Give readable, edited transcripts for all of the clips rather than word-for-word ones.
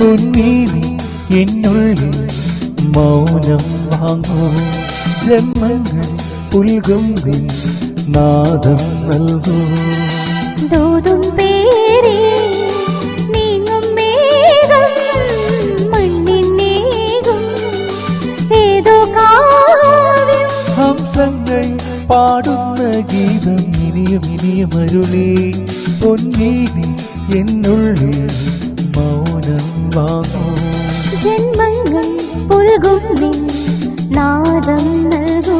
പൊന്നീനി എന്നുള്ളിൽ മൗനം വാങ്ങൂ ജന്മങ്ങൾ പുൽകും നാദം നൽകൂ ദൂതും പേരെ നീങ്ങും മേഘം മണ്ണിനേകും ഏതോ കാവ്യം ഹംസങ്ങൾ പാടുന്ന ഗീതം ഇനിയും ഇനിയും അരുളി പൊന്നീനി എന്നുള്ളിൽ മൗനം വാങ്ങൂ ജന്മങ്ങൾ പുൽകും നാദം നൽകൂ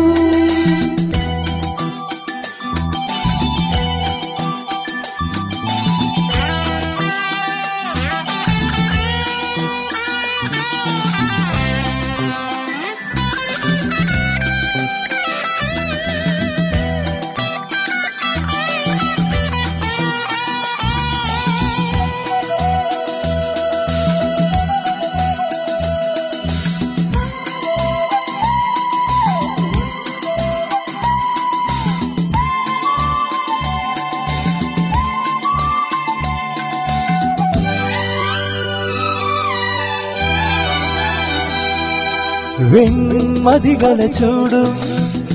വെൺമതികളെ ചൂടും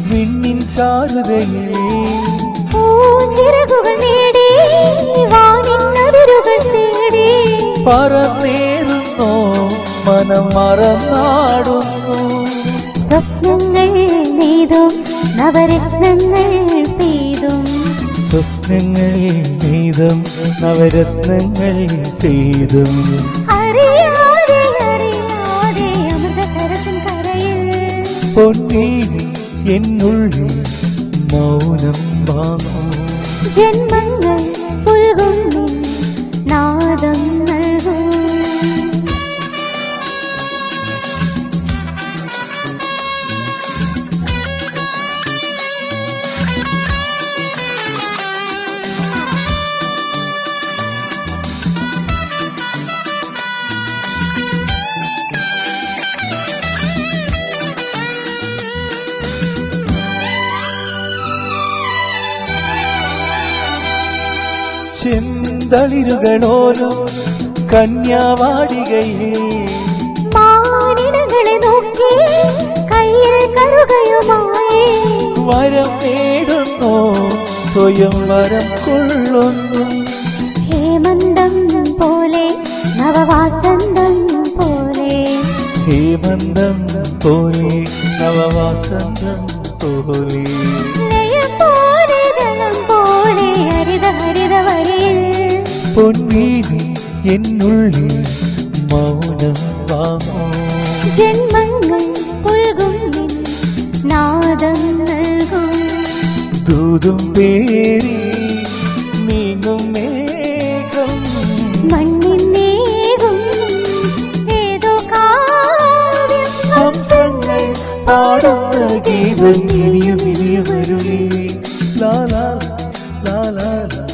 വിണ്ണിൻ ചാരുതയേ ചിറകുകൾ നേടി വാനിന്നതിരുകൾ തേടി പറന്നേറുന്നോ മനം മറന്നാടുന്നു സ്വപ്നങ്ങൾ നെയ്തും നവരത്നങ്ങൾ പെയ്തും സ്വപ്നങ്ങൾ നെയ്തും നവരത്നങ്ങൾ പെയ്തും അറിയാതെ അറിയാതെ അമൃതസരത്തിൻ കരയിൽ പൊന്നീനി എന്നുള്ളിൽ മൗനം വാങ്ങൂ ജന്മങ്ങൾ പുൽകും നാദം നൽകും ചെന്തളിരുകളോലും കന്യാവാടികയേ മാനിടങ്ങളെ നോക്കി കയ്യിൽ കറുകയുമായി വരം നേടുന്നു സ്വയം വരം കൊള്ളുന്നു ഹേമന്തം പോലെ നവവാസന്തം പോലെ ഹേമന്തം പോലെ നവവാസന്തം പോലെ ലയം പോലെ ദളം പോലെ ഹരിത ഹരിത വരയിൽ പൊന്നീനി എന്നുള്ളിൽ മൗനം വാങ്ങൂ ജന്മങ്ങൾ പുൽകും നാദം നൽകും ദൂതും പേരി നീങ്ങും മേഘം മണ്ണിനേകും ഏതോ കാവ്യം ഹംസങ്ങൾ പാടുന്ന ഗീതം ഇനിയും ഇനിയും അരുളി ലാ ലാ ലാ ലാ ലാ